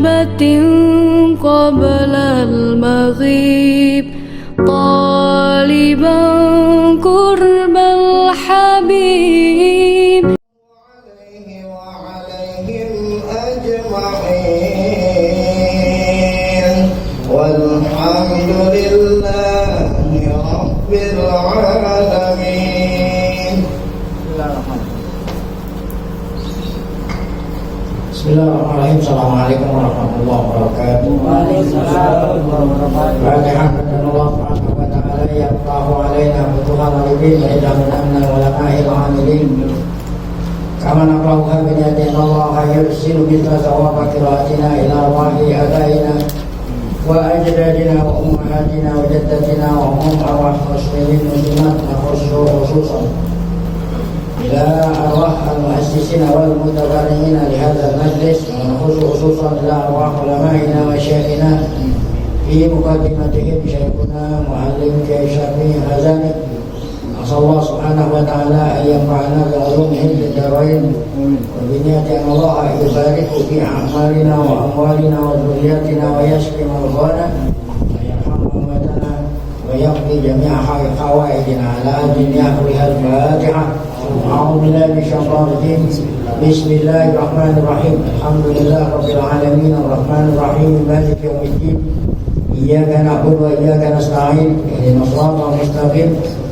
غيبة قبل المغيب طالبا قرب الحبيب عليه وعليهم أجمعين والحمد لله رب العالمين. Bismillahirrahmanirrahim. Assalamualaikum warahmatullahi wabarakatuh. Waalaikumsalam warahmatullahi wabarakatuh. Allah subhanahu wa ta'ala yaftahu alaina futuhan alidin wa idamin amna wa lakahil amilin kama naqra'uha binyatin Allah yursilu bita sawaba kiraatina ila arwahi adaina wa ajdadina wa ummahatina wa jaddatina wa arwah muslimin muslimat khususan ila arwah al-muassisina wal mutabarri'ina li hadzal majlis wa khususan ila arwah ulama'ina wa syekhina fi muqaddimatihim syekhuna muallim Kiai Syafi'i Hazani. Allah subhanahu wa ta'ala ayyamfa'ana bi'ulumihim fid darain wa biniyati Allah yubariku fi a'malina wa amwalina wa dhurriyyatina wa yashfi marghana wa yarhamu amwatana wa yaqdi jami'a hawaijina ala dunya wal Fatihah. A'udzu billahi minasyaitonir rajim. Bismillahirrahmanirrahim. Alhamdulillahi rabbil alamin arrahmanir rahim maliki yaumiddin. Iyyaka na'budu wa iyyaka nasta'in ihdinas siratal mustaqim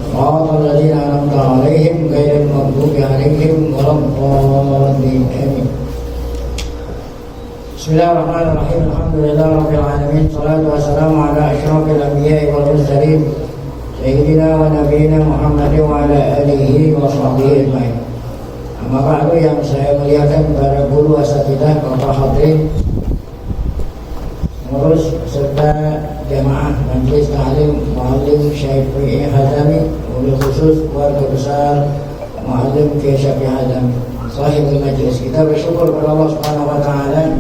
siratal ladzina an'amta 'alaihim ghairil maghdubi 'alaihim waladdallin. Amin. Bismillahirrahmanirrahim. Alhamdulillahi rabbil alamin. Shalatu wassalamu ala asyrafil anbiya'i wal mursalin sayyidina wa nabiyyina Muhammadin wa ala alihi wa sahbihi ajmain. Amma ba'du, yang saya muliakan para guru asatidzah, bapak hadirin, pengurus serta jamaah majelis ta'lim muallim Syafi'i Hazami, wabil khusus keluarga besar muallim Kiai Syafi'i Hazami, sahibul majelis. Kita bersyukur kepada Allah Subhanahu wa taala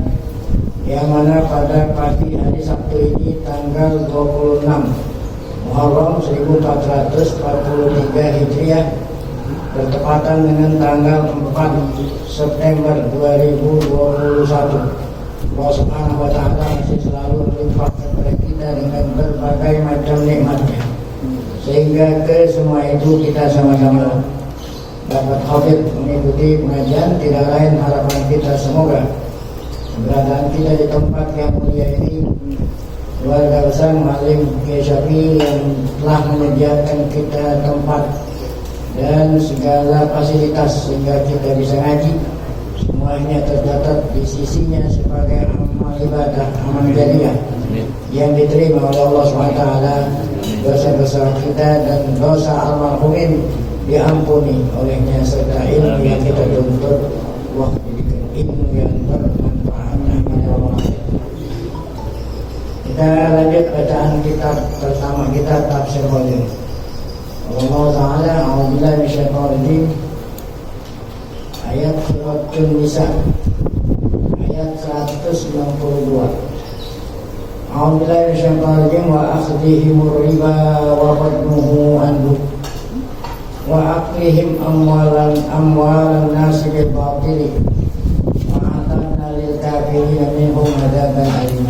yang mana pada pagi hari Sabtu ini tanggal 26 Muharram 1443 Hijriah bertepatan dengan tanggal 4 September 2021. Allah subhanahu wa ta'ala masih selalu melimpah kepada kita dengan berbagai macam nikmatnya, sehingga ke semua itu kita sama-sama dapat hadir mengikuti pengajian. Tidak lain harapan kita semoga keberadaan kita di tempat yang mulia ini, keluarga besar muallim Kiai Syafi'i yang telah menyediakan kita tempat dan segala fasilitas sehingga kita bisa ngaji, semuanya tercatat di sisinya sebagai amal ibadah, amal jariah yang diterima oleh Allah SWT. Dosa-dosa kita dan dosa almarhumin diampuni olehnya, serta ilmu yang kita tuntut wah jadikan ilmu yang bermanfaat. Amin ya Allah. Kita lanjut bacaan kitab pertama kita, Tafsir Qadir. Allah Ta'ala, a'udzubillahi minasyaitonir rajim. Ayat Suratun Nisa ayat 192. A'udzubillahi minasyaitonir rajim. Wa akhdihimur riba wa qadnuhu anhu wa aklihim amwalan nasi bil batili wa atanna lil kafirin minhum adzaban alim.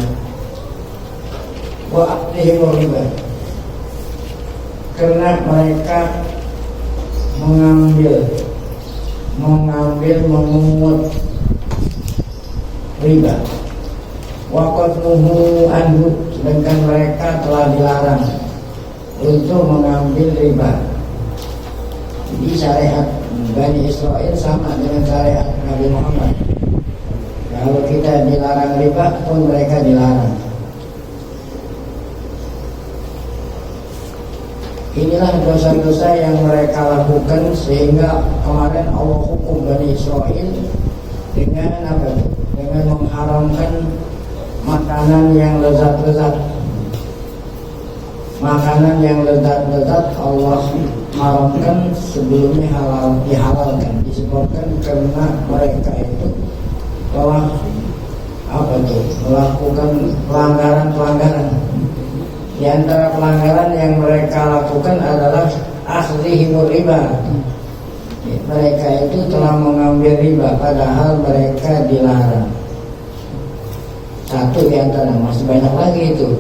Wa aklihimur riba, karena mereka memungut riba. Waqadnuhu anhu, sedangkan mereka telah dilarang untuk mengambil riba. Jadi syariat Bani Israel sama dengan syariat Nabi Muhammad. Kalau kita dilarang riba pun mereka dilarang. Inilah dosa-dosa yang mereka lakukan, sehingga kemarin Allah hukum Bani Israel dengan apa? Dengan mengharamkan makanan yang lezat-lezat. Makanan yang lezat-lezat Allah haramkan, sebelumnya dihalalkan, disebabkan karena mereka itu telah melakukan pelanggaran-pelanggaran. Di antara pelanggaran yang mereka lakukan adalah akhdihimur riba. Mereka itu telah mengambil riba padahal mereka dilarang. Satu di antara, masih banyak lagi itu.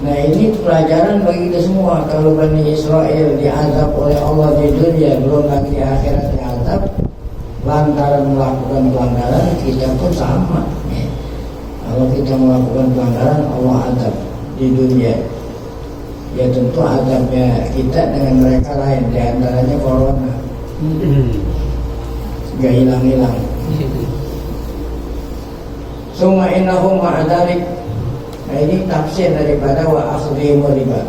Nah ini pelajaran bagi kita semua. Kalau Bani Israel diazab oleh Allah di dunia, belum lagi di akhirat diazab lantaran melakukan pelanggaran, kita pun sama. Kalau kita melakukan pelanggaran, Allah azab di dunia. Ya tentu azabnya kita dengan mereka lain, di antaranya corona. Gak hilang-hilang. Summa innahum ma'adalik. Nah ini tafsir daripada wa akhdhihim riba.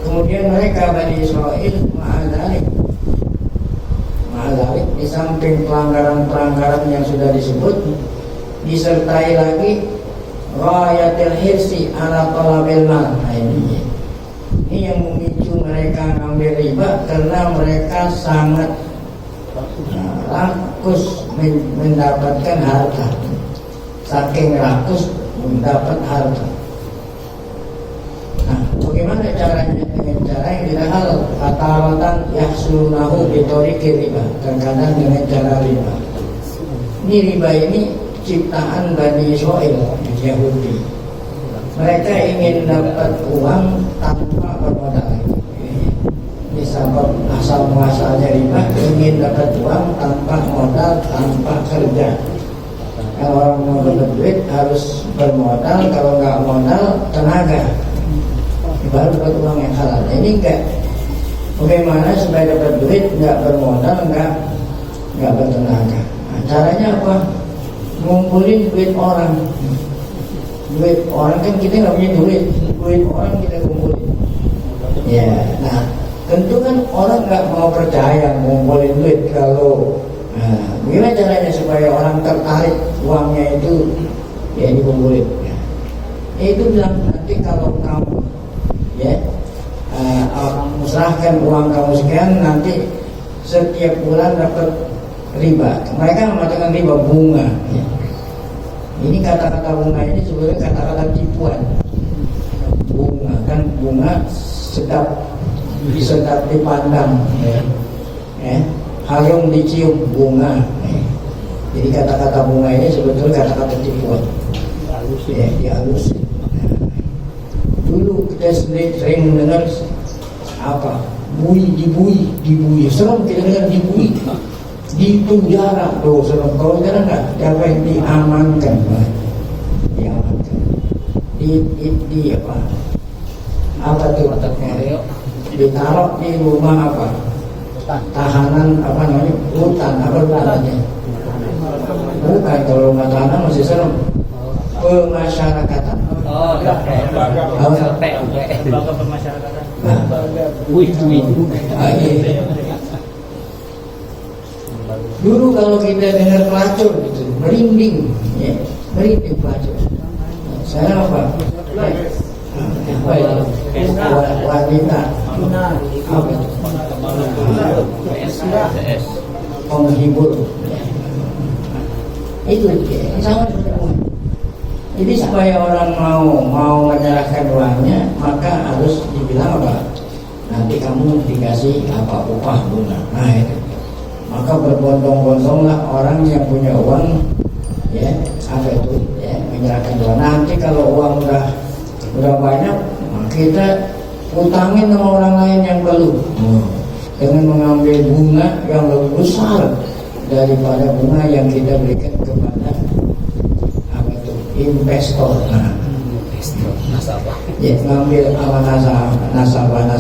Kemudian mereka Bani Israel ma'adalik di samping pelanggaran-pelanggaran yang sudah disebut, disertai lagi ghayatil hirsi ala talabil mal. Nah ini yang memicu mereka ngambil riba karena mereka sangat rakus mendapatkan harta. Saking rakus mendapat harta. Nah, bagaimana caranya? Dengan cara yang tidak halal. Kata-kata yahsunahu bitoriqi riba. Terkadang dengan cara riba. Ini riba ini ciptaan Bani Israel, Yahudi. Mereka ingin dapat uang tanpa bermodal. Ini sebab asal muasalnya riba, ingin dapat uang tanpa modal, tanpa kerja. Kalau orang mau dapat duit harus bermodal, kalau nggak modal tenaga, baru dapat uang yang halal. Ini enggak. Bagaimana supaya dapat duit nggak bermodal, nggak bertenaga? Nah, caranya apa? Ngumpulin duit orang. Duit orang kan kita nggak punya duit orang kita kumpulin. Ya, nah tentu kan orang nggak mau percaya ngumpulin duit kalau. Nah, bagaimana caranya supaya orang tertarik uangnya itu ya dikumpulin? Ya. Itu bilang nanti kalau kamu ya serahkan uang kamu sekian, nanti setiap bulan dapat riba. Mereka mengatakan riba bunga. Ya. Ini kata-kata bunga ini sebenarnya kata-kata tipuan. Bunga kan bunga sedap dipandang. Ya. Harum dicium bunga. Jadi kata-kata bunga ini sebetulnya kata-kata tipuan. Ya, dihalusin. Dulu kita sering mendengar apa? Dibui. Serem kita dengar dibui. Di penjara tuh serem. Kalau sekarang enggak, siapa yang diamankan? Diamankan. Di apa? Apa tuh? Ditaruh di rumah apa? Tahanan apa namanya? Hutan apa namanya? Bukan, kalau rumah tahanan masih serem. Pemasyarakatan. Lembaga pemasyarakatan. Dulu kalau kita dengar pelacur gitu, merinding, ya, merinding pelacur. Saya apa? Wanita. Apa itu? Penghibur. Itu sangat berhubungan. Jadi supaya orang mau menyerahkan uangnya, maka harus dibilang apa? Nanti kamu dikasih apa upah bunga. Nah itu. Maka berbondong-bondonglah orang yang punya uang, ya apa itu, ya menyerahkan uang. Nanti kalau uang udah banyak, kita utangin sama orang lain yang belum, dengan mengambil bunga yang lebih besar daripada bunga yang kita berikan kepada apa itu investor. Nah, nasabah. Ya, ngambil ala nasabah.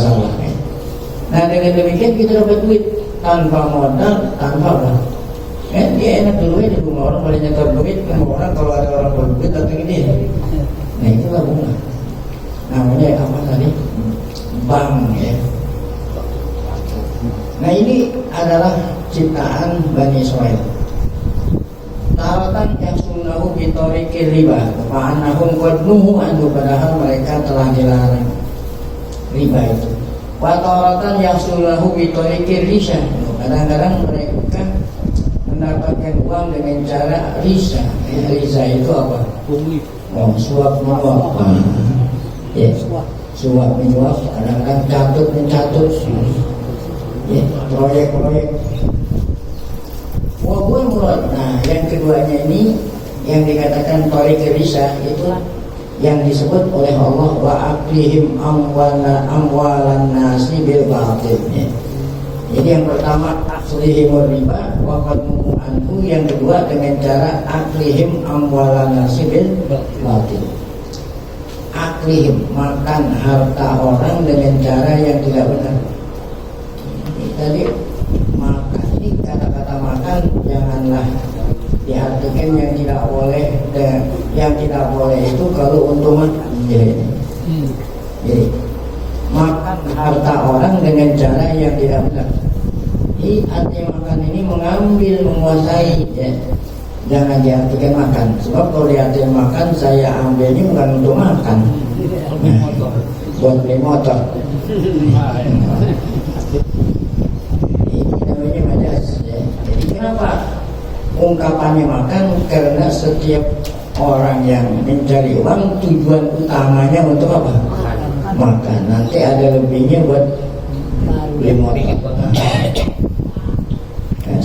Nah dengan demikian kita dapat duit tanpa modal, tanpa apa? Dia enak dulu di rumah orang, pada nyetor duit kan orang, kalau ada orang berduit datang ini. Nah itulah bunga. Namanya apa tadi? Bank ya. Nah ini adalah ciptaan Bani Israel. Taratan yang sunahu bitoriqir riba, fa'annahum qad nuhu anhu, padahal mereka telah dilarang riba itu. Wa taratan yang sunahu bitoriqir risha, kadang-kadang mereka mendapatkan uang dengan cara risha. Risha itu apa? Suap menyuap. Ya, suap menyuap, kadang-kadang catut-mencatut. Ya, proyek-proyek. Nah, yang keduanya ini yang dikatakan tarik risa itulah yang disebut oleh Allah wa aklihim amwalan nasi bil batil. Jadi yang pertama aklihim riba wa qadmu anhu, yang kedua dengan cara aklihim amwalan nasi bil batil. Aklihim, makan harta orang dengan cara yang tidak benar. Ini tadi makan, ini kata-kata makan janganlah diartikan yang tidak boleh, dan yang tidak boleh itu kalau untuk makan. Jadi makan harta orang dengan cara yang tidak benar. Ini arti makan ini mengambil, menguasai, ya. Jangan diartikan makan. Sebab kalau diartikan makan, saya ambilnya bukan untuk makan, buat beli motor. Ini namanya majas, ya. Jadi kenapa ungkapannya makan? Karena setiap orang yang mencari uang tujuan utamanya untuk apa? Makan. Nanti ada lebihnya buat beli motor.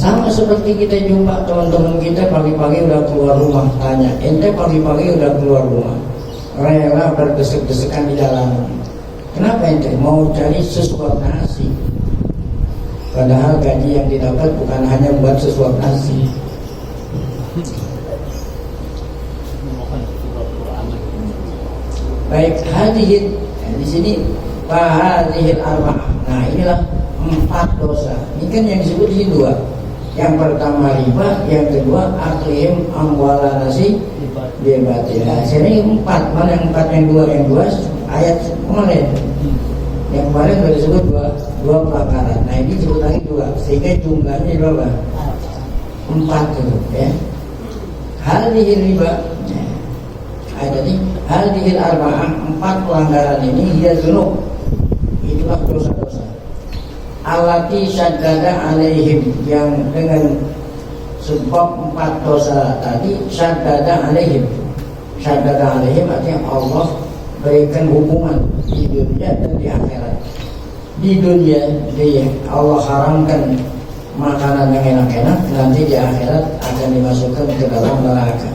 Sama seperti kita jumpa teman-teman kita pagi-pagi udah keluar rumah, tanya, ente pagi-pagi udah keluar rumah, rela berdesek-desekan di jalan. Kenapa ente? Mau cari sesuap nasi. Padahal gaji yang didapat bukan hanya buat sesuap nasi. Baik, hadirin di sini hadirin arba'ah. Nah, inilah 4 dosa. Ini kan yang disebut di sini 2. Yang pertama riba, yang kedua aklihim amwalan nasi bil batil. Nah, sini 4. Mana yang 4, yang 2? Yang 2 ayat kemarin. Yang kemarin sudah disebut 2 pelanggaran. Nah, ini disebut lagi 2, sehingga jumlahnya berapa? 4 itu, ya. Hadirin riba. Jadi hadirin arba'ah, 4 pelanggaran ini dia dzunub. Itulah dosa-dosa. Allati syaddada alaihim, yang dengan sebab 4 dosa tadi syaddada alaihim. Syaddada alaihim artinya Allah berikan hukuman di dunia dan di akhirat. Di dunia Allah haramkan makanan yang enak-enak, nanti di akhirat akan dimasukkan ke dalam neraka.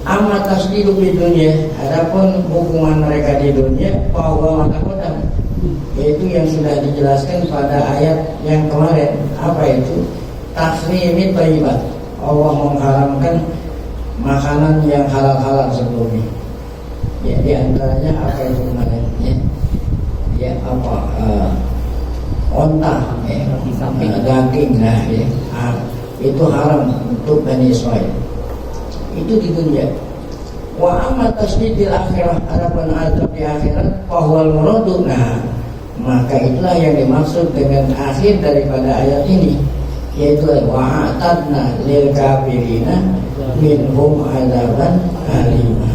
Amma tasdidu di dunia, adapun hukuman mereka di dunia bahwa mata kodam, yaitu yang sudah dijelaskan pada ayat yang kemarin. Apa itu? Tahrimit thayyibat, Allah mengharamkan makanan yang halal-halal sebelumnya. Ya, di antaranya apa itu kemarin? Ya apa? Onta, daging, nah, ya. Itu haram untuk Bani Israil. Itu di dunia. Wa amma tasdidil akhirah, adapun azab di akhirat fahwal muradu. Nah, maka itulah yang dimaksud dengan akhir daripada ayat ini, yaitu wa'atadna lil kafirina minhum adzaban alima.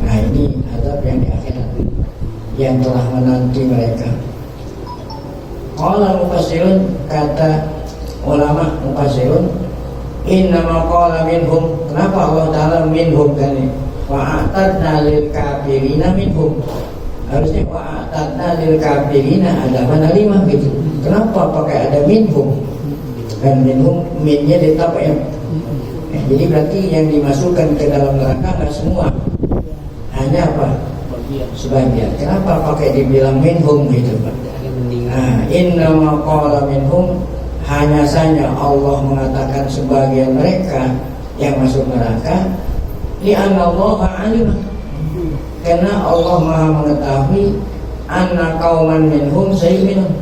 Nah, ini azab yang di akhirat yang telah menanti mereka. Qala mufassirun, kata ulama mufassirun, innama qala minhum, kenapa Allah Ta'ala minhum kan ini? Wa'atadna lil kafirina minhum, harusnya wa'atadna lil kafirina adzaban alimah gitu. Kenapa pakai ada minhum? Dan minhum, minnya ditap'im. Jadi berarti yang dimasukkan ke dalam neraka nggak semua, hanya apa? Sebagian. Kenapa pakai dibilang minhum gitu? Nah, innama qala minhum, hanya saja Allah mengatakan sebagian mereka yang masuk neraka, li'anna Allah alim, karena Allah Maha mengetahui anna qauman minhum sayyi'minun.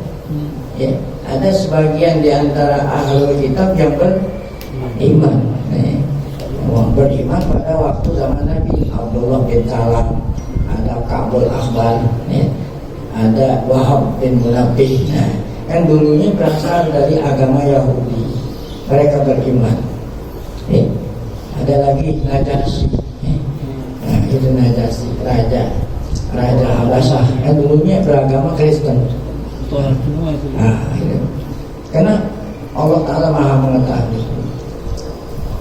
Ya, ada sebagian di antara ahlul kitab yang beriman, beriman pada waktu zaman Nabi. Abdullah bin Salam, ada Ka'bul Ahbar, ya. Ada Wahab bin Munabbih. Nah, kan dulunya berasal dari agama Yahudi, mereka beriman. Ada lagi Najasyi, nah itu Najasyi, raja Habasyah, kan dulunya beragama Kristen. Nah, itu. Karena Allah Ta'ala Maha mengetahui,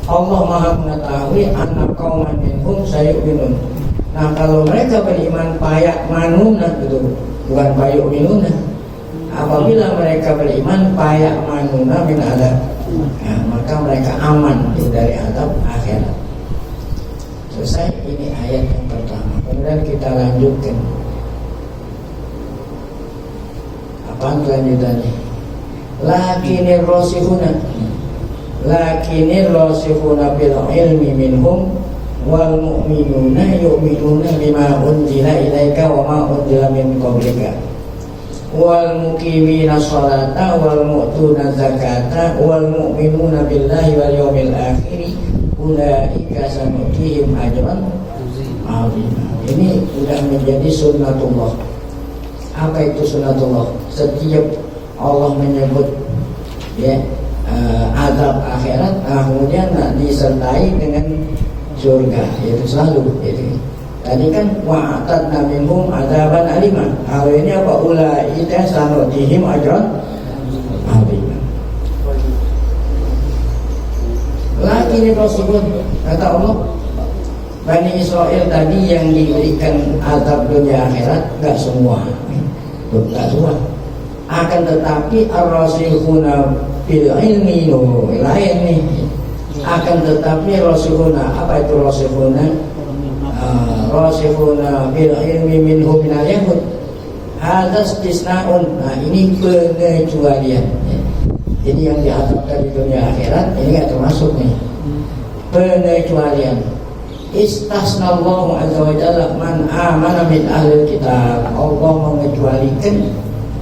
Allah Maha mengetahui anak kauman minhum sayu'minun. Nah, kalau mereka beriman payak manuna gitu, bukan payuk minuna. Apabila mereka beriman payak manuna min adab, nah, maka mereka aman dari adab akhirat. Selesai, ini ayat yang pertama. Kemudian kita lanjutkan. Apaan kelanjutannya? Lakinir rasikhuna bil ilmi minhum wal mu'minuna yu'minuna bima unzila ilaika wa ma unzila min qablika wal muqimina sholata wal mu'tuna zakata wal mu'minuna billahi wal yawmil akhir ulaika sanutihim ajran azima. Ini sudah menjadi sunnatullah. Apa itu sunnatullah? Setiap Allah menyebut ya azab akhirat, kemudian disertai dengan surga, itu selalu itu. Tadi kan wa'atadna minhum adzaban alima. Hal ini apa? Ulaika sanutihim ajran azima. Lagi ini Rasulullah kata Allah, Bani Israel tadi yang diberikan azab dunia akhirat enggak semua. Akan tetapi ar-rasikhuna bil ilmi lain nih. Akan tetapi rasikhuna, apa itu rasikhuna? Rasikhuna bil ilmi minhum minal yahud. Hadza istisnaun. Nah, ini pengecualian. Jadi yang diazabkan di dunia akhirat ini enggak termasuk nih. Pengecualian. Istasnallahu azza wa jalla man amana min ahli kitab. Allah mengecualikan,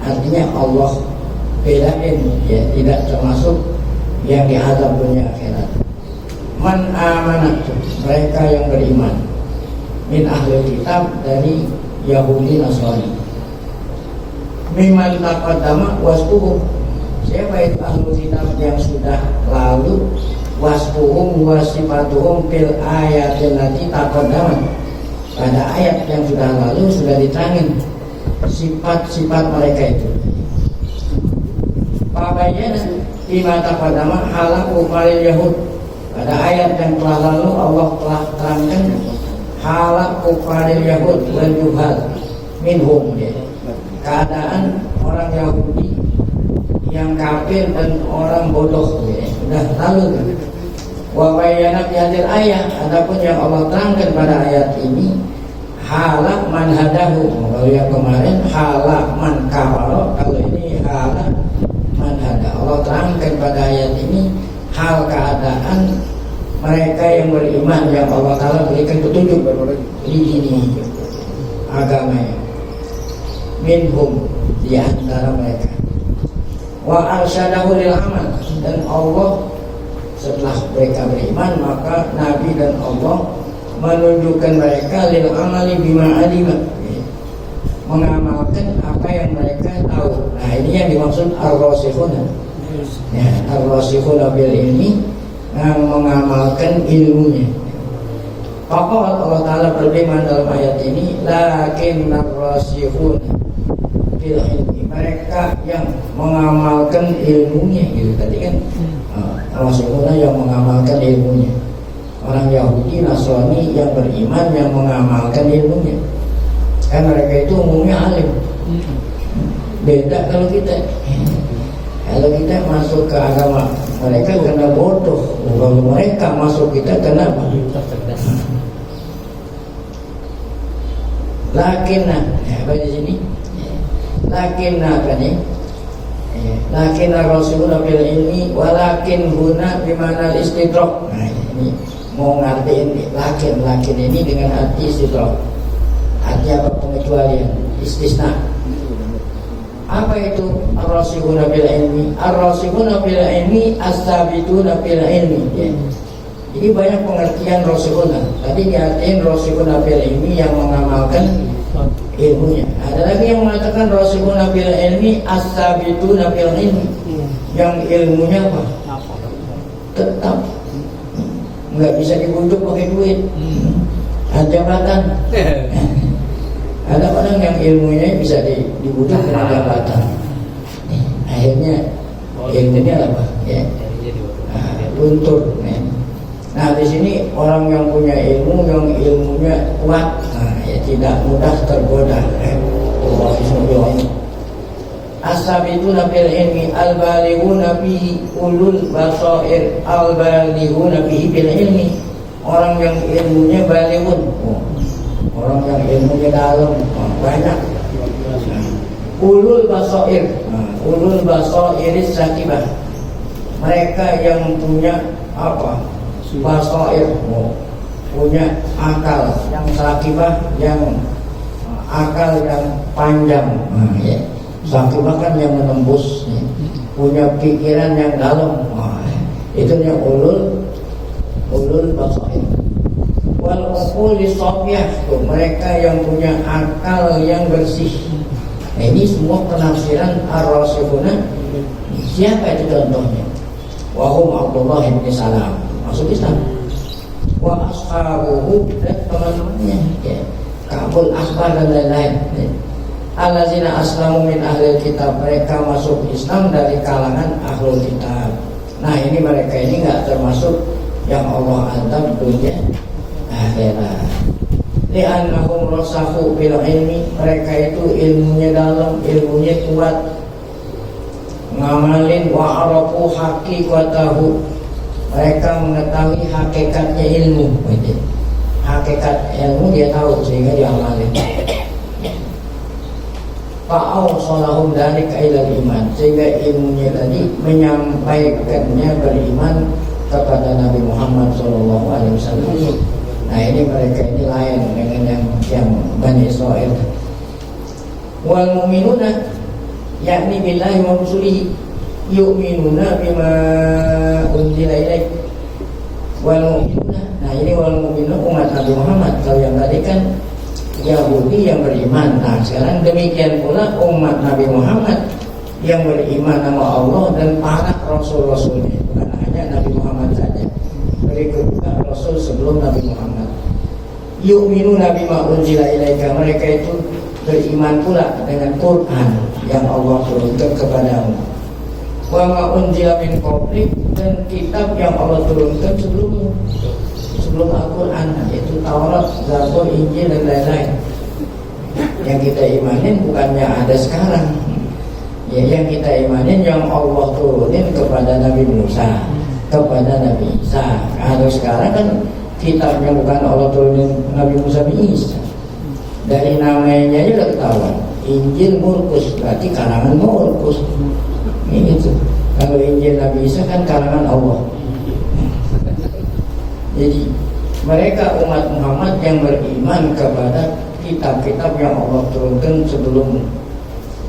artinya Allah bedain ya, tidak termasuk yang diazab dunia akhirat. Man amana, mereka yang beriman, min ahli kitab, dari Yahudi Nasrani. Miman taqaddama wasfuhum, siapa itu ahli kitab yang sudah lalu, wasfuhum wasifatuhum fil ayatin lati taqaddama, pada ayat yang sudah lalu sudah diterangin sifat-sifat mereka itu. Pabayana bima taqaddama halaq umaril yahud, pada ayat yang telah lalu Allah telah terangkan halaq umaril yahud wal juhal minhum, keadaan orang Yahudi yang kafir dan orang bodoh, sudah lalu. Wa bayyana fi hadil ayat, adapun yang Allah terangkan pada ayat ini halak man hadahu. Kalau yang kemarin halak man kafara, kalau ini halak man hada. Allah terangkan pada ayat ini hal keadaan mereka yang beriman yang Allah Ta'ala berikan petunjuk di sini agamanya. Minhum, di antara mereka. Wa arsyadahu lil amal, dan Allah setelah mereka beriman maka Nabi dan Allah menunjukkan mereka lil amali bima alima, mengamalkan apa yang mereka tahu. Nah, ini yang dimaksud ar-rasikhuna. Ya, ar-rasikhuna bil ilmi, yang mengamalkan ilmunya. Maka Allah Ta'ala berfirman dalam ayat ini, lakin ar-rasikhuna bil ilmi, mereka yang mengamalkan ilmunya, gitu tadi kan. Rasikhuna yang mengamalkan ilmunya. Orang Yahudi Nasrani yang beriman yang mengamalkan ilmunya. Kan mereka itu umumnya alim. Beda kalau kita. Kalau kita masuk ke agama mereka karena bodoh. Kalau mereka masuk kita kenapa? Lakinna, apa di sini? Lakinna apa nih? Lakinna Rasulullah bil ilmi, walakin guna bimana istidrak. Nah, ini mau ngertiin lakin ini dengan arti istidrak. Arti apa? Pengecualian, istisna. Apa itu ar-rasikhuna bil ilmi? Ar-rasikhuna bil ilmi as-sabituna bil ilmi. Ya. Jadi banyak pengertian rasikhuna. Tadi diartiin rasikhuna bil ilmi yang mengamalkan ilmunya. Ada lagi yang mengatakan rasikhuna bil ilmi as-sabituna bil ilmi. Yang ilmunya apa? Tetap. Enggak bisa dibujuk pakai duit. Jabatan. Ada orang yang ilmunya bisa dibujuk dengan jabatan. Akhirnya ilmunya apa? Ya. Luntur. Nah, di sini orang yang punya ilmu, yang ilmunya kuat, ya tidak mudah tergoda. As-sabituna bil ilmi al-balighuna bihi ulul basair, al-balighuna bihi bil ilmi, orang yang ilmunya balighun, orang yang ilmunya dalam, banyak. Ulul basair, ulul basairis sakibah, mereka yang punya apa? Basair, punya akal yang sakibah, yang akal yang panjang. Ya. Sakibah kan yang menembus, ya. Punya pikiran yang dalam. Itu yang ulul basair. Wal uquli safiyah, mereka yang punya akal yang bersih. Nah, ini semua penafsiran ar-rasikhuna. Siapa itu contohnya? Wahum Abdullah bin Salam, masuk Islam. Wa ashabuhu, dan teman-temannya, ya. Kabul akhbar dan lain-lain, ya. Allazina aslamu min ahlil kitab, mereka masuk Islam dari kalangan ahlul kitab. Nah, ini mereka ini enggak termasuk yang Allah azab dunia akhirat. Li'annahum rasakhu bil ilmi, mereka itu ilmunya dalam, ilmunya kuat. Ngamalin wa arafu haqiqatahu, mereka mengetahui hakikatnya ilmu. Hakikat ilmu dia tahu sehingga dia amalin. Fa'au sholahum dari ilal iman, sehingga ilmunya tadi menyampaikannya beriman kepada Nabi Muhammad SAW. Nah, ini mereka ini lain dengan yang Bani Israel. Wal mu'minuna, yakni billahi wa rusulihi, yu'minuna bima unzila ilaih. Wal mu'minuna, nah ini wal mu'minuna umat Nabi Muhammad. Kalau yang tadi kan Yahudi yang beriman. Nah, sekarang demikian pula umat Nabi Muhammad yang beriman nama Allah dan para rasul-rasulnya, bukan hanya Nabi Muhammad saja. Berikut juga rasul sebelum Nabi Muhammad. Yu'minuna bima unzila ilaika, mereka itu beriman pula dengan Quran yang Allah turunkan kepadamu. Wa ma unzila min qablik, dan kitab yang Allah turunkan sebelummu, sebelum Al-Quran, yaitu Taurat, Zabur, Injil dan lain-lain. Yang kita imanin bukannya ada sekarang, ya, yang kita imanin yang Allah turunin kepada Nabi Musa, kepada Nabi Isa. Kalau sekarang kan kitabnya bukan Allah turunin Nabi Musa bin Isa. Dari namanya aja udah ketahuan, Injil Murkus, berarti karangan Murkus. Ini tuh. Kalau Injil Nabi Isa kan karangan Allah. Jadi mereka umat Muhammad yang beriman kepada kitab-kitab yang Allah turunkan sebelum,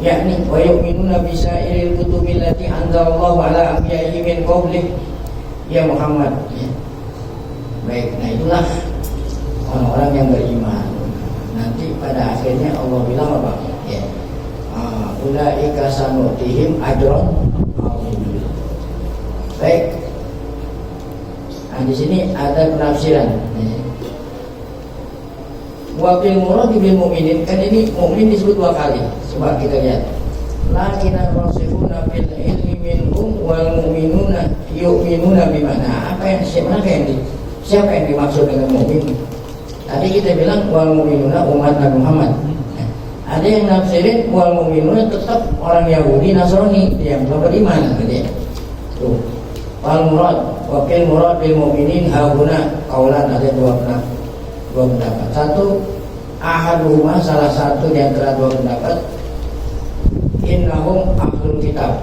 yakni wa yu'minuna bi sa'iril kutubil lati anzalallahu ala anbiya'ihi min qablih, ya Muhammad, ya. Baik, nah itulah orang-orang yang beriman. Nanti pada akhirnya Allah bilang apa? Ya. Ulaika sanutihim ajron azim. Baik. Nah, di sini ada penafsiran. Wa bil murad bil mu'minin, kan ini mukmin disebut dua kali. Coba kita lihat. Lakinan rasikhuna fil ilmi minhum wal mu'minuna yu'minuna bimana. Apa yang siapa yang dimaksud dengan mukmin? Tadi kita bilang wal mu'minuna umat Nabi Muhammad. Ada yang nafsirin wal mu'minuna tetap orang Yahudi Nasrani yang belum beriman, gitu ya. Tuh. Wal murad wa fil murad bil mu'minin hauna qaulan, ada dua pendapat. Satu, ahaduhuma, salah satu di antara dua pendapat, innahum ahlul kitab.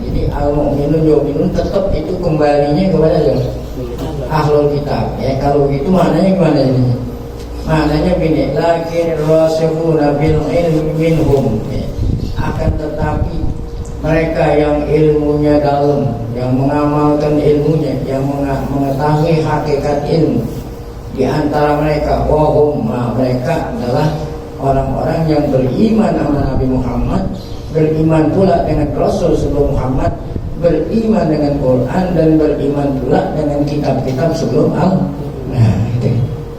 Jadi al-mu'minun yu'minun tetap itu kembalinya kepada ahlul kitab. Ya, kalau gitu maknanya gimana ini? Maknanya begini, lakin rasikhuna bil ilmi minhum, ya. Akan tetapi mereka yang ilmunya dalam, yang mengamalkan ilmunya, yang mengetahui hakikat ilmu, di antara mereka wahum, mereka adalah orang-orang yang beriman sama Nabi Muhammad, beriman pula dengan Rasul sebelum Muhammad, beriman dengan Quran, dan beriman pula dengan kitab-kitab sebelum Nah,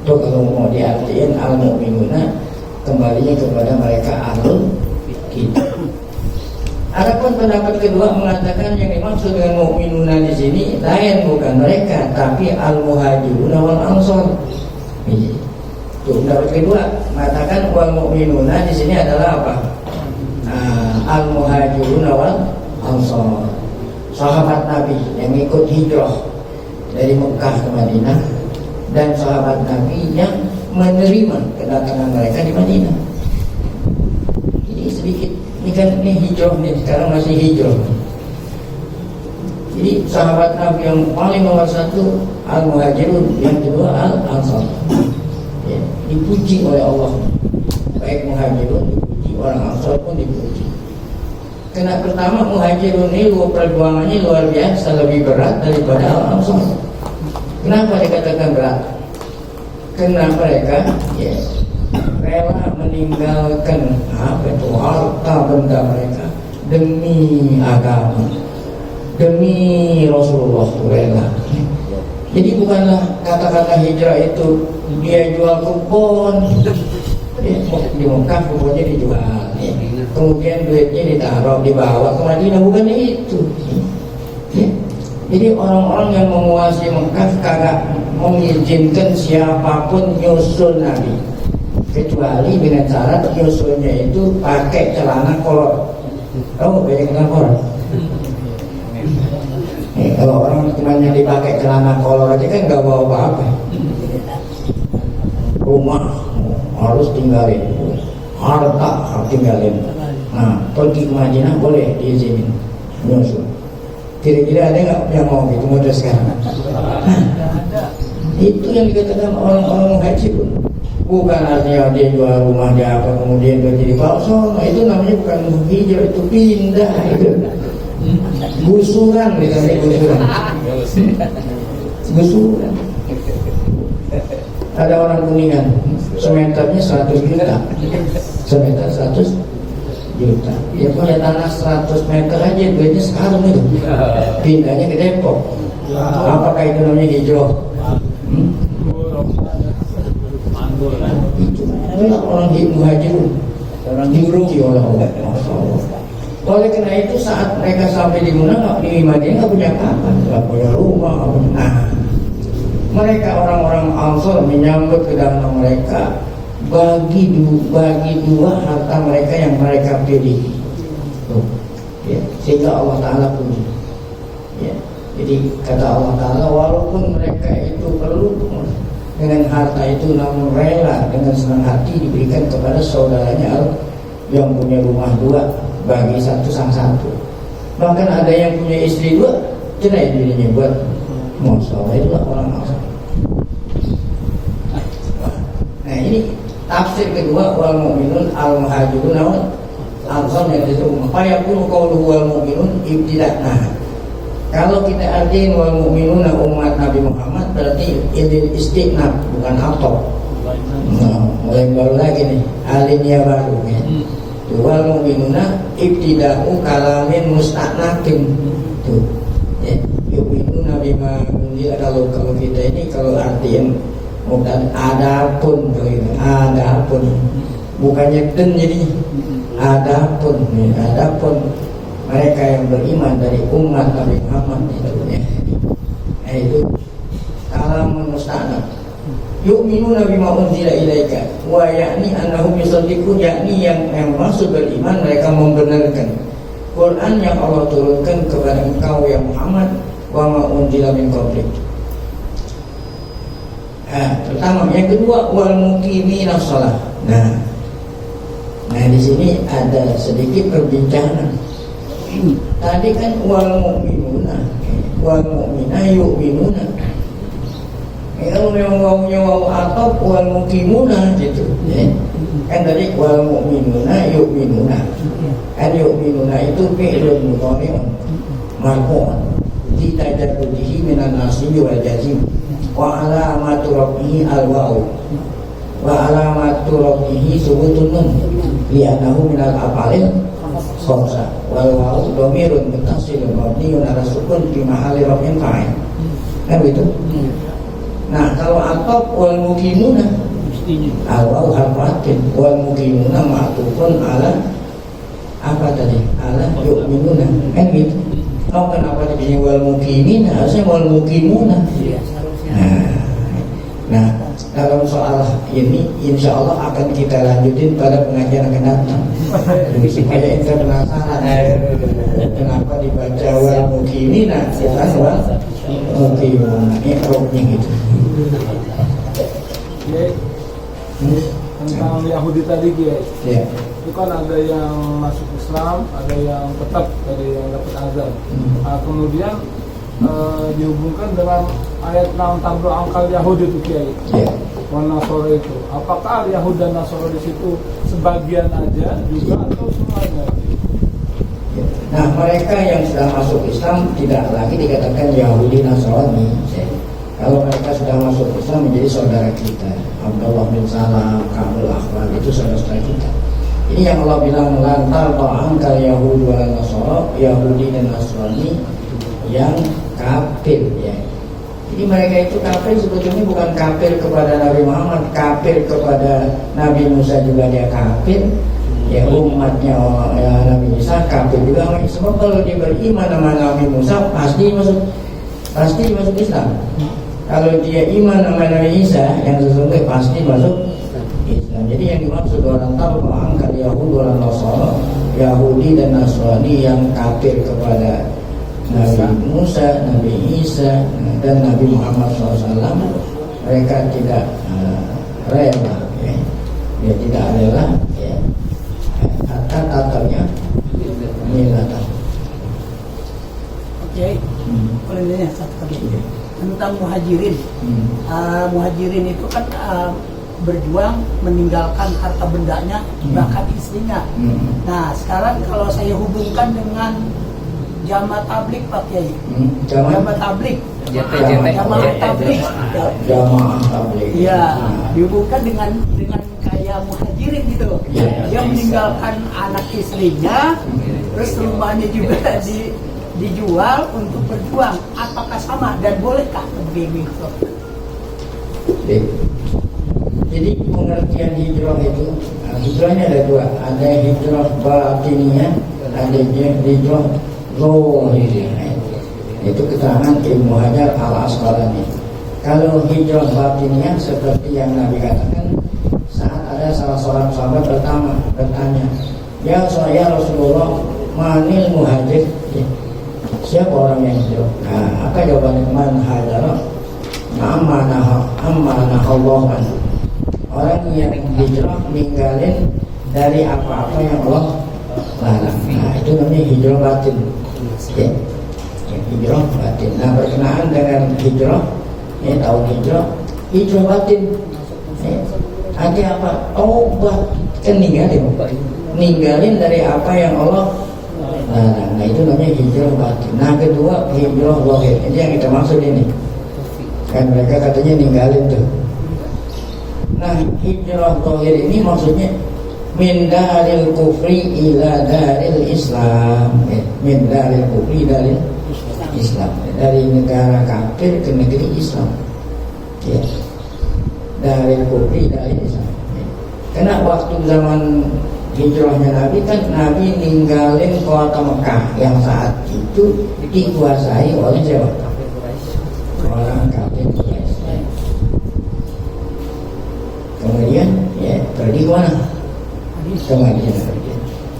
itu kalau mau diartiin al-mu'minuna kembalinya kepada mereka ahlul kitab. Adapun pendapat kedua mengatakan yang dimaksud dengan mu'minuna di sini lain, bukan mereka, tapi al-muhajirun wal ansor. Itu pendapat kedua mengatakan wal mu'minuna di sini adalah apa? Al-muhajirun wal ansor, sahabat Nabi yang ikut hijrah dari Mekah ke Madinah, dan sahabat Nabi yang menerima kedatangan mereka di Madinah. Jadi sedikit, ini kan ini hijrah nih, sekarang masih hijrah. Jadi sahabat Nabi yang paling nomor satu Al-Muhajirun, yang kedua Al-Ansar. Ya, dipuji oleh Allah. Baik Muhajirun dipuji, orang Ansar pun dipuji. Karena pertama Muhajirun ini perjuangannya luar biasa, lebih berat daripada Al-Ansar. Kenapa dikatakan berat? Karena mereka ya, rela meninggalkan harta benda mereka demi agama, demi Rasulullah, rela. Jadi bukanlah kata-kata hijrah itu dia jual kupon, di Mekah kuponnya dijual, kemudian duitnya ditaruh dibawa ke Madinah, bukan itu. Jadi orang-orang yang menguasai Mekah kagak mengizinkan siapapun nyusul Nabi, kecuali dengan syarat nyusulnya itu pakai celana kolor. Tahu banyak celana kolor? Kalau orang cuma yang dipakai celana kolor aja kan nggak bawa apa-apa. Rumah harus tinggalin, harta harus tinggalin. Nah, pergi ke Madinah boleh diizinin nyusul. Kira-kira ada nggak yang mau gitu model sekarang? Itu yang dikatakan orang-orang Muhajirun. Bukan artinya dia jual rumah dia apa kemudian dia jadi palsu. Itu namanya bukan hijrah, itu pindah itu. Gusuran kita gusuran. Gusuran. Ada orang Kuningan, semeternya 100 juta. Semeter 100 juta. Dia punya tanah 100 meter aja duitnya sekarang itu. Pindahnya ke Depok. Apakah itu namanya hijrah? Itu adalah orang Muhajirun, orang diuruti oleh Allah. Oleh karena itu saat mereka sampai di Madinah nggak punya apa-apa, nggak punya rumah. Nah, mereka orang-orang Ansar menyambut kedatangan mereka, bagi dua harta mereka yang mereka pilih. Ya, sehingga Allah Ta'ala puji. Ya, jadi kata Allah Ta'ala, walaupun mereka itu perlu dengan harta itu, namun rela dengan senang hati diberikan kepada saudaranya yang punya rumah dua, bagi satu sang satu. Bahkan ada yang punya istri dua, cerai dirinya buat masalah. Itulah orang Ansar. Nah ini tafsir kedua, wal mu'minun al muhajirun Ansar yang disebut. Fayaqulu qawluhu wal mu'minun ibtidah. Nah, kalau kita artiin wal mu'minun umat Nabi Muhammad berarti ini istiqnab, bukan atop. Nah, mulai baru lagi nih, alinea baru ya. Wal mu'minuna ibtida'u kalamin musta'nakin. Tuh. Ya, yu'minuna bima unzila. Kalau kita ini kalau artiin bukan adapun, adapun bukannya den, jadi adapun mereka yang beriman dari umat Nabi Muhammad itu ya. Nah, itu kalam musta'nab. Yu'minuna bima unzila ilaika wa yakni annahum yusaddiqun, yakni yang maksud beriman mereka membenarkan Quran yang Allah turunkan kepada engkau ya Muhammad, wa ma unzila min qablik. Pertama, yang kedua wal muqimina shalah. Nah di sini ada sedikit perbincangan. Tadi kan wal mu'minuna, wal mu'mina yu'minuna. Kalau yang wawunya wawu atau wal muqimuna gitu ya. Kan tadi wal mu'minuna yu'minuna. Kan yu'minuna itu fi'lun mudhari'un marfu'un ditajarrudihi minan nasbi wal jazim wa alamatu rafihi al-wawu wa alamatu rafihi subutun nun li'annahu minal af'alil khamsah wal wawu dhamirun muttasilun mabniun ala sukun fi mahalli raf'in fa'il. Kan gitu. Nah, kalau atop wal muqimuna al-wawu harfatin wal muqimuna ma'tufun ala apa tadi? Ala yu'minuna. Kan gitu. Oh, kenapa dibilang wal muqimina? Harusnya wal muqimuna. Nah, dalam soal ini insya Allah akan kita lanjutin pada pengajian akan datang. Jadi supaya kita penasaran kenapa dibaca wal muqimina bukan wal muqimuna. Ini ruknya gitu. Kiai, tentang Yahudi tadi Kiai. Ya. Itu kan ada yang masuk Islam, ada yang tetap, ada yang dapat azab. Nah, kemudian dihubungkan dengan ayat tentang tablo angkal Yahudi itu Kiai. Ya. Nasoro itu. Apakah Yahudi dan Nasoro di situ sebagian aja juga atau semuanya? Nah, mereka yang sudah masuk Islam tidak lagi dikatakan Yahudi Nasrani. Kalau mereka sudah masuk Islam menjadi saudara kita. Abdullah bin Salam, Kabul Akhbar, itu saudara kita. Ini yang Allah bilang lantar ba'angkal Yahudi wal Nasara, Yahudi dan Nasrani yang kafir ya. Jadi mereka itu kafir sebetulnya bukan kafir kepada Nabi Muhammad, kafir kepada Nabi Musa juga dia kafir. Ya umatnya ya, Nabi Isa kafir juga. Sebab kalau dia beriman sama Nabi Musa pasti masuk Islam. Kalau dia iman sama Nabi Isa yang sesungguhnya pasti masuk Islam. Jadi yang dimaksud orang tahu angkat Yahudi orang Nasara, Yahudi dan Nasrani yang kafir kepada Nabi Musa, Nabi Isa dan Nabi Muhammad SAW, mereka tidak rela, ya. Dia tidak rela, ya. Kata-katanya milatan. Oke, boleh nanya satu kali tentang muhajirin. Muhajirin itu kan berjuang meninggalkan harta bendanya, bahkan istrinya. Nah, sekarang kalau saya hubungkan dengan jamaah tablik Pak Kiai, jamaah tablik, jamaah tablik, iya, dihubungkan dengan kayak muhajirin gitu. Dia meninggalkan anak istrinya, terus rumahnya juga dijual untuk berjuang. Apakah sama dan bolehkah begitu? Jadi pengertian hijrah itu, hijrahnya ada dua, ada hijrah batiniah, ada hijrah zahiriyah. Itu keterangan Ibnu Hajar Al-Asqalani. Kalau hijrah batiniah seperti yang Nabi katakan, saat ada salah seorang sahabat bertanya, ya Rasulullah, manil muhajir? Siapa orang yang hijrah? Nah, apa jawabannya? Man hajara amanah Allah. Orang yang hijrah ninggalin dari apa-apa yang Allah larang. Nah, itu namanya hijrah batin. Ya. Hijrah batin. Nah, berkenaan dengan hijrah, ya tahu hijrah batin. Ya. Artinya apa? Taubat, kan ninggalin dari apa yang Allah larang. Nah, itu namanya hijrah batin. Nah, kedua hijrah zahir. Ini yang kita maksud ini. Kan mereka katanya ninggalin tuh. Nah, hijrah zahir ini maksudnya min daril kufri ila daril Islam, ya. Min daril kufri daril Islam, dari negara kafir ke negeri Islam, ya. Dari kufri dari Islam, ya. Karena waktu zaman hijrahnya Nabi kan Nabi ninggalin kota Mekah yang saat itu dikuasai oleh siapa? Orang kafir Quraisy. Kemudian ya pergi ke mana? Ke Madinah.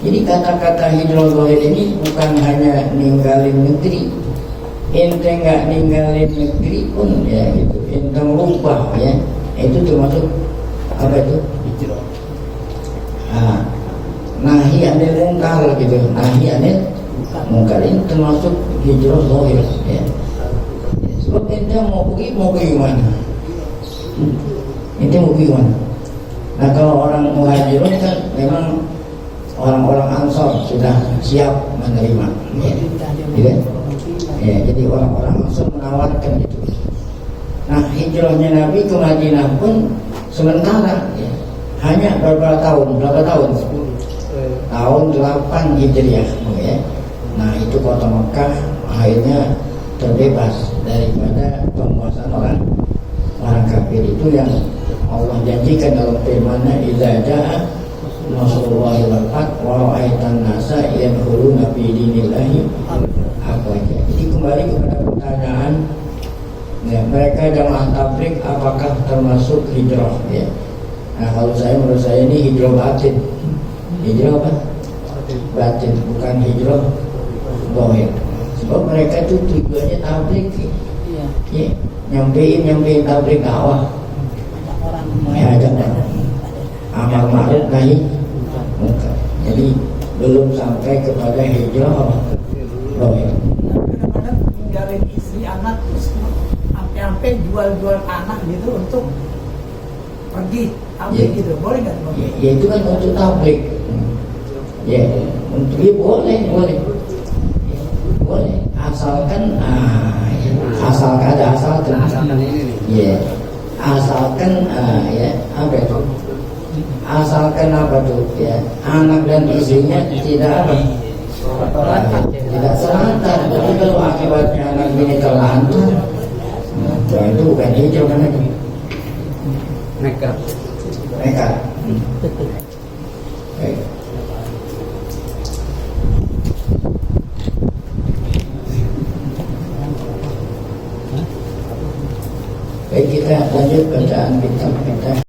Jadi kata-kata hijrah zahir ini bukan hanya ninggalin negeri. Ente nggak ninggalin negeri pun ya gitu. Ente merubah ya. Itu termasuk apa itu? Hijrah. Nahi anil mungkar gitu. Nahi anil mungkar ini termasuk hijrah zahir ya. Sebab ente mau pergi mana? Ente mau pergi mana? Nah, kalau orang muhajirun kan memang orang-orang Ansor sudah siap menerima, ya. Ya, jadi orang-orang Ansor menawarkan itu. Nah, hijrahnya Nabi ke Madinah pun sementara, ya. Hanya berapa tahun? Tahun 8 Hijriah, ya. Nah, itu kota Mekah akhirnya terbebas daripada penguasaan orang kafir itu yang Allah janjikan dalam firman-Nya, idza jaa nasrullahi wal fath wa ra'aitan nasa yadkhuluna fi dinillahi afwaja. Jadi kembali kepada pertanyaan, ya, mereka jamaah tabligh apakah termasuk hijrah, ya. Nah, kalau menurut saya ini hijrah batin. Hijrah apa? Batin, bukan hijrah zahir. Sebab mereka itu tujuannya tabligh, ya. nyampein tablik dakwah, Banyak orang ajak amar ma'ruf nahi munkar. Jadi belum sampai kepada hijrah. kadang-kadang ninggalin istri anak terus sampai jual anak gitu untuk pergi tablik gitu, boleh nggak Bang? Ya itu kan untuk tablik. Ya, untuk ya boleh. Asalkan ada asalkan ini. Ya, asalkan apa itu? Asalkan apa tuh? Ya, anak dan istrinya tidak apa? Tidak selantar. Tapi kalau akibatnya anak ini terlantar, itu bukan hijau namanya. Nekat. Baik. Baik, kita lanjut bacaan kitab kita.